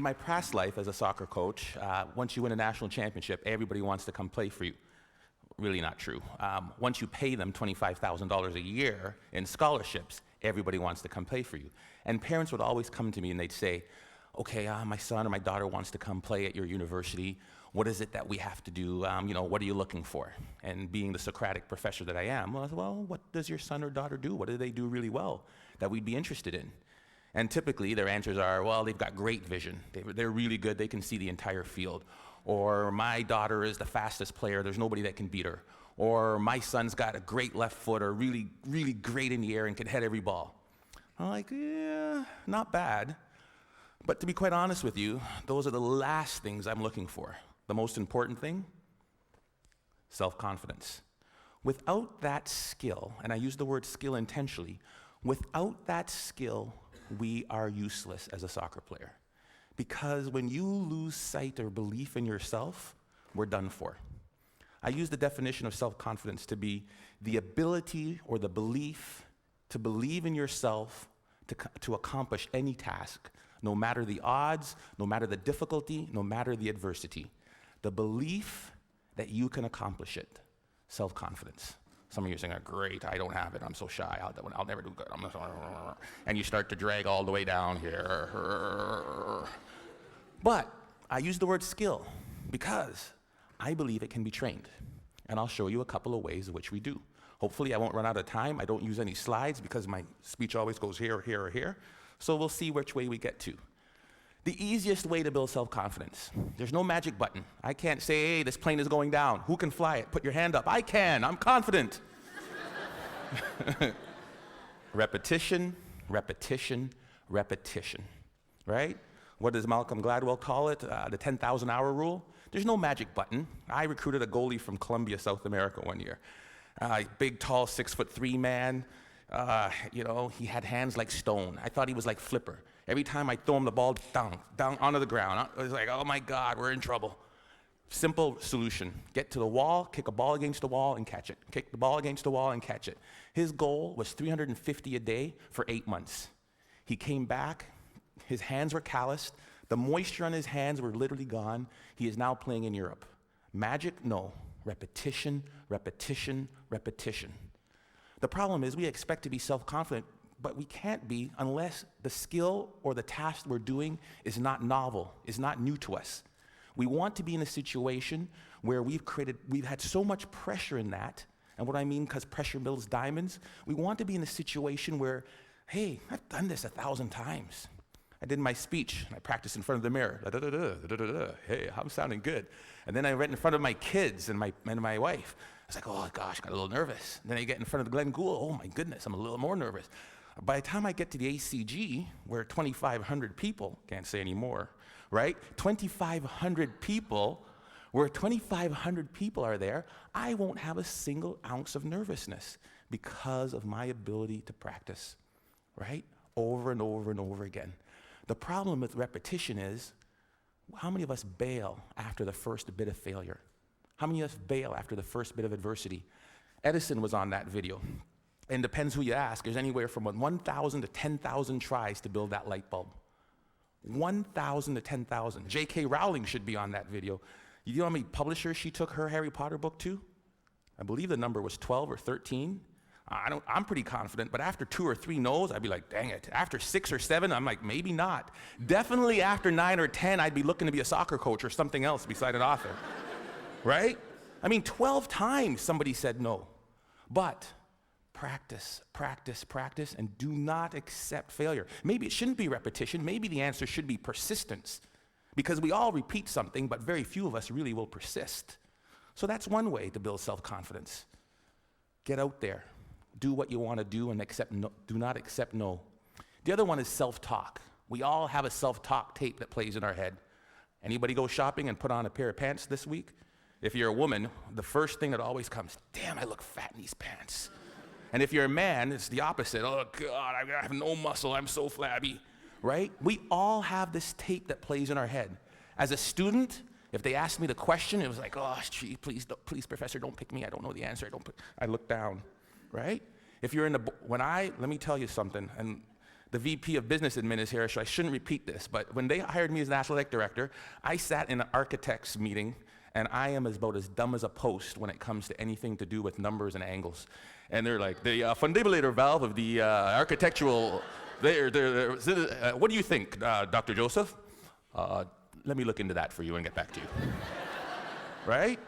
In my past life as a soccer coach, once you win a national championship, everybody wants to come play for you. Really not true. Once you pay them $25,000 a year in scholarships, everybody wants to come play for you. And parents would always come to me and they'd say, okay, my son or my daughter wants to come play at your university. What is it that we have to do? What are you looking for? And being the Socratic professor that I am, I said, well, what does your son or daughter do? What do they do really well that we'd be interested in? And typically their answers are, well, they've got great vision. They're really good. They can see the entire field. Or my daughter is the fastest player. There's nobody that can beat her. Or my son's got a great left foot or really, really great in the air and can head every ball. I'm like, yeah, not bad. But to be quite honest with you, those are the last things I'm looking for. The most important thing, self-confidence. Without that skill, and I use the word skill intentionally, without that skill, we are useless as a soccer player. Because when you lose sight or belief in yourself, we're done for. I use the definition of self-confidence to be the ability or the belief to believe in yourself to accomplish any task, no matter the odds, no matter the difficulty, no matter the adversity. The belief that you can accomplish it, self-confidence. Some of you are saying, great, I don't have it, I'm so shy, I'll never do good. And you start to drag all the way down here. But I use the word skill because I believe it can be trained. And I'll show you a couple of ways in which we do. Hopefully I won't run out of time. I don't use any slides because my speech always goes here, or here, or here. So we'll see which way we get to. The easiest way to build self-confidence. There's no magic button. I can't say, hey, this plane is going down. Who can fly it? Put your hand up. I can. I'm confident. Repetition, repetition, repetition. Right? What does Malcolm Gladwell call it? The 10,000-hour rule. There's no magic button. I recruited a goalie from Colombia, South America one year. Big, tall, 6'3" man. He had hands like stone. I thought he was like Flipper. Every time I throw him the ball, down onto the ground. I was like, oh my God, we're in trouble. Simple solution. Get to the wall, kick a ball against the wall and catch it. Kick the ball against the wall and catch it. His goal was 350 a day for 8 months. He came back, his hands were calloused, the moisture on his hands were literally gone. He is now playing in Europe. Magic? No. Repetition, repetition, repetition. The problem is we expect to be self-confident, but we can't be unless the skill or the task we're doing is not novel, is not new to us. We want to be in a situation where we've had so much pressure in that, and what I mean, because pressure builds diamonds, we want to be in a situation where, hey, I've done this 1,000 times. I did my speech, and I practiced in front of the mirror. Hey, I'm sounding good. And then I read in front of my kids and my wife. I was like, oh gosh, I got a little nervous. And then I get in front of Glenn Gould. Oh my goodness, I'm a little more nervous. By the time I get to the ACG, where 2,500 people, can't say any more, right? 2,500 people, where 2,500 people are there, I won't have a single ounce of nervousness because of my ability to practice, right? Over and over and over again. The problem with repetition is, how many of us bail after the first bit of failure? How many of us bail after the first bit of adversity? Edison was on that video. And depends who you ask, there's anywhere from 1,000 to 10,000 tries to build that light bulb. 1,000 to 10,000. J.K. Rowling should be on that video. You know how many publishers she took her Harry Potter book to? I believe the number was 12 or 13. I'm pretty confident, but after 2 or 3 no's, I'd be like, dang it. After 6 or 7, I'm like, maybe not. Definitely after 9 or 10, I'd be looking to be a soccer coach or something else beside an author, right? 12 times somebody said no. But practice, practice, practice, and do not accept failure. Maybe it shouldn't be repetition. Maybe the answer should be persistence, because we all repeat something, but very few of us really will persist. So that's one way to build self-confidence. Get out there. Do what you want to do and do not accept no. The other one is self-talk. We all have a self-talk tape that plays in our head. Anybody go shopping and put on a pair of pants this week? If you're a woman, the first thing that always comes, damn, I look fat in these pants. And if you're a man, it's the opposite. Oh God, I have no muscle, I'm so flabby, right? We all have this tape that plays in our head. As a student, if they asked me the question, it was like, oh, gee, please, professor, don't pick me. I don't know the answer. I look down, right? If you're let me tell you something, and the VP of Business Admin is here, so I shouldn't repeat this, but when they hired me as an athletic director, I sat in an architect's meeting, and I am about as dumb as a post when it comes to anything to do with numbers and angles. And they're like, the fundibulator valve of the architectural, what do you think, Dr. Joseph? Let me look into that for you and get back to you. Right?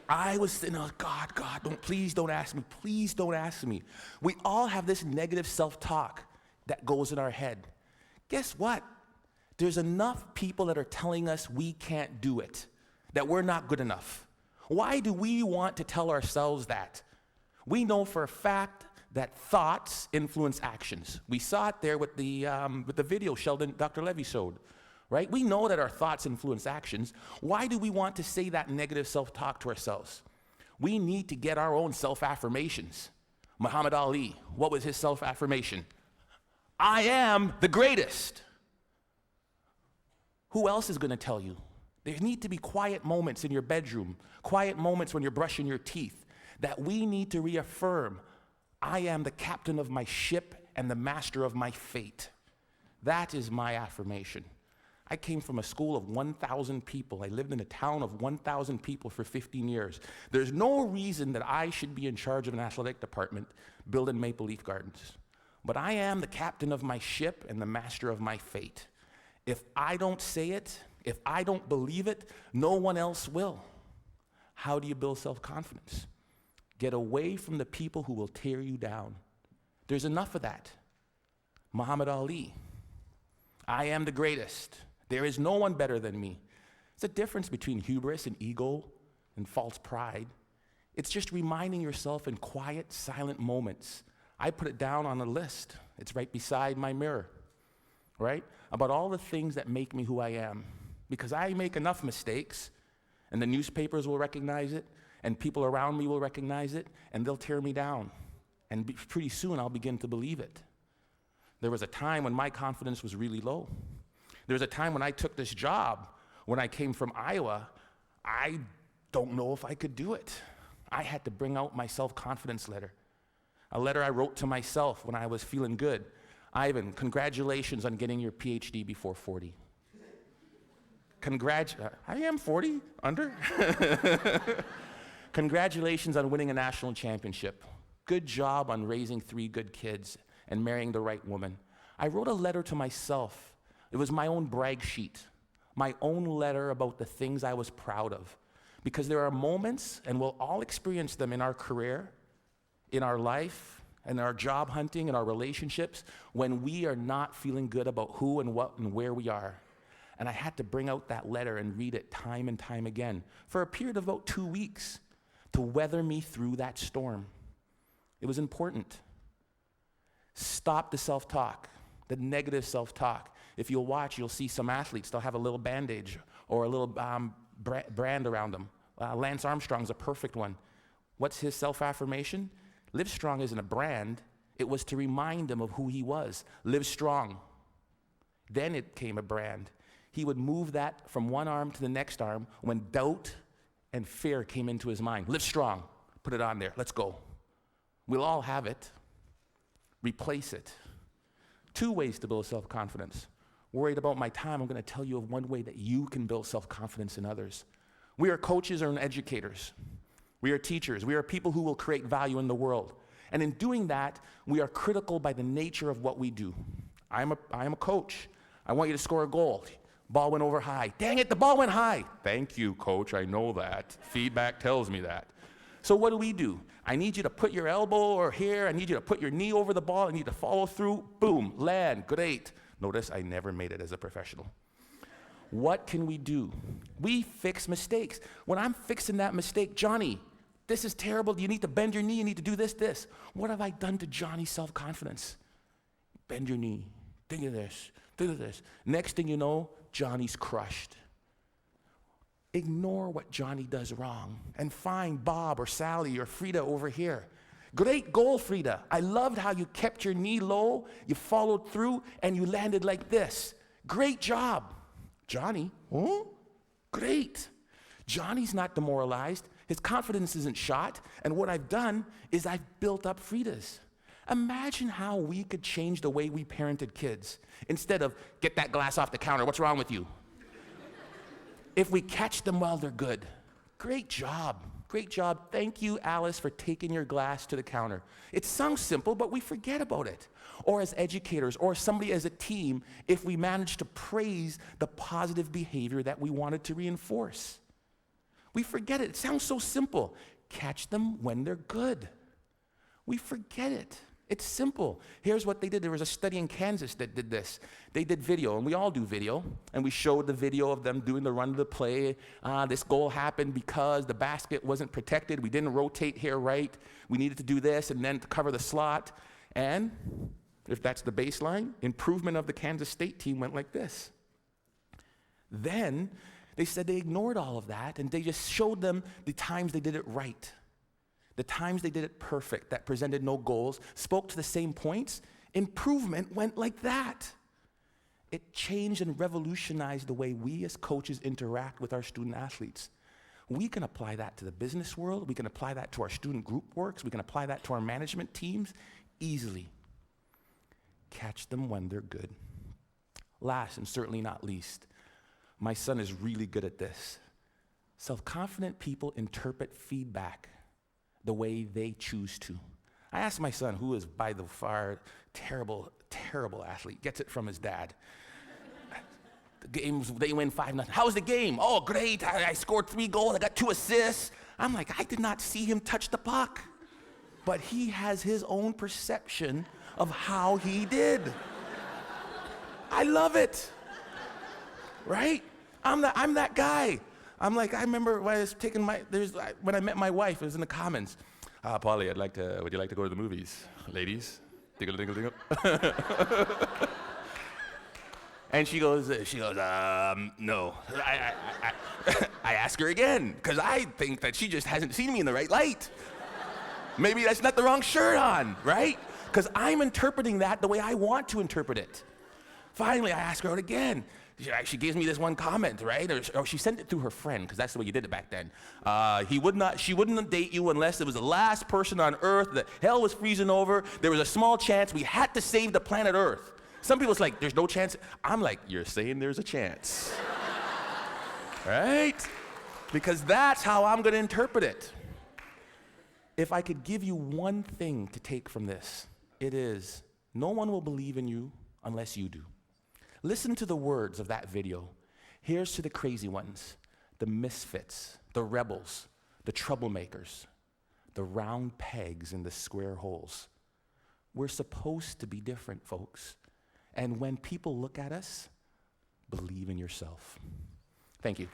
I was saying, oh, God, please don't ask me. Please don't ask me. We all have this negative self-talk that goes in our head. Guess what? There's enough people that are telling us we can't do it, that we're not good enough. Why do we want to tell ourselves that? We know for a fact that thoughts influence actions. We saw it there with the video Sheldon, Dr. Levy showed. Right? We know that our thoughts influence actions. Why do we want to say that negative self-talk to ourselves? We need to get our own self-affirmations. Muhammad Ali, what was his self-affirmation? I am the greatest. Who else is going to tell you? There need to be quiet moments in your bedroom, quiet moments when you're brushing your teeth, that we need to reaffirm, I am the captain of my ship and the master of my fate. That is my affirmation. I came from a school of 1,000 people. I lived in a town of 1,000 people for 15 years. There's no reason that I should be in charge of an athletic department building Maple Leaf Gardens. But I am the captain of my ship and the master of my fate. If I don't say it, if I don't believe it, no one else will. How do you build self-confidence? Get away from the people who will tear you down. There's enough of that. Muhammad Ali, I am the greatest. There is no one better than me. It's a difference between hubris and ego and false pride. It's just reminding yourself in quiet, silent moments. I put it down on a list. It's right beside my mirror, right? About all the things that make me who I am. Because I make enough mistakes, and the newspapers will recognize it, and people around me will recognize it, and they'll tear me down. And pretty soon I'll begin to believe it. There was a time when my confidence was really low. There was a time when I took this job, when I came from Iowa, I don't know if I could do it. I had to bring out my self-confidence letter. A letter I wrote to myself when I was feeling good. Ivan, congratulations on getting your PhD before 40. I am 40, under. Congratulations on winning a national championship. Good job on raising 3 good kids and marrying the right woman. I wrote a letter to myself. It was my own brag sheet, my own letter about the things I was proud of. Because there are moments, and we'll all experience them in our career, in our life, in our job hunting, in our relationships, when we are not feeling good about who and what and where we are. And I had to bring out that letter and read it time and time again for a period of about 2 weeks to weather me through that storm. It was important. Stop the self-talk, the negative self-talk. If you'll watch, you'll see some athletes, they'll have a little bandage or a little brand around them. Lance Armstrong's a perfect one. What's his self-affirmation? Livestrong isn't a brand. It was to remind him of who he was. Live strong. Then it came a brand. He would move that from one arm to the next arm when doubt and fear came into his mind. Live strong. Put it on there. Let's go. We'll all have it. Replace it. 2 ways to build self-confidence. Worried about my time, I'm going to tell you of one way that you can build self-confidence in others. We are coaches and educators. We are teachers. We are people who will create value in the world. And in doing that, we are critical by the nature of what we do. I am a coach. I want you to score a goal. Ball went over high. Dang it, the ball went high. Thank you, coach. I know that. Feedback tells me that. So what do? I need you to put your elbow or here. I need you to put your knee over the ball. I need you to follow through. Boom, land, great. Notice I never made it as a professional. What can we do? We fix mistakes. When I'm fixing that mistake, Johnny, this is terrible. You need to bend your knee. You need to do this. What have I done to Johnny's self-confidence? Bend your knee. Think of this. Next thing you know, Johnny's crushed. Ignore what Johnny does wrong and find Bob or Sally or Frida over here. Great goal, Frida. I loved how you kept your knee low, you followed through, and you landed like this. Great job. Johnny, great. Johnny's not demoralized. His confidence isn't shot. And what I've done is I've built up Frida's. Imagine how we could change the way we parented kids. Instead of, get that glass off the counter, what's wrong with you? If we catch them while they're good. Great job. Great job. Thank you, Alice, for taking your glass to the counter. It sounds simple, but we forget about it. Or as educators, or somebody as a team, if we manage to praise the positive behavior that we wanted to reinforce. We forget it. It sounds so simple. Catch them when they're good. We forget it. It's simple. Here's what they did. There was a study in Kansas that did this. They did video, and we all do video, and we showed the video of them doing the run of the play. This goal happened because the basket wasn't protected. We didn't rotate here right. We needed to do this, and then to cover the slot. And if that's the baseline, improvement of the Kansas State team went like this. Then they said they ignored all of that, and they just showed them the times they did it right. The times they did it perfect, that presented no goals, spoke to the same points, improvement went like that. It changed and revolutionized the way we as coaches interact with our student athletes. We can apply that to the business world. We can apply that to our student group works. We can apply that to our management teams easily. Catch them when they're good. Last and certainly not least, my son is really good at this. Self-confident people interpret feedback the way they choose to. I asked my son, who is by the far terrible athlete, gets it from his dad. The games, they win 5-0. How was the game? Oh, great, I scored 3 goals, I got 2 assists. I'm like, I did not see him touch the puck. But he has his own perception of how he did. I love it, right? I'm that guy. I'm like, I remember when I was taking when I met my wife, it was in the Commons. Polly, would you like to go to the movies? Ladies, dingle, dingle, dingle. And she goes, no. I ask her again, because I think that she just hasn't seen me in the right light. Maybe that's not the wrong shirt on, right? Because I'm interpreting that the way I want to interpret it. Finally, I ask her out again. She gives me this one comment, right? Or she sent it through her friend, because that's the way you did it back then. She wouldn't date you unless it was the last person on Earth, the hell was freezing over, there was a small chance we had to save the planet Earth. Some people's like, there's no chance. I'm like, you're saying there's a chance. Right? Because that's how I'm going to interpret it. If I could give you one thing to take from this, it is, no one will believe in you unless you do. Listen to the words of that video. Here's to the crazy ones, the misfits, the rebels, the troublemakers, the round pegs in the square holes. We're supposed to be different, folks. And when people look at us, believe in yourself. Thank you.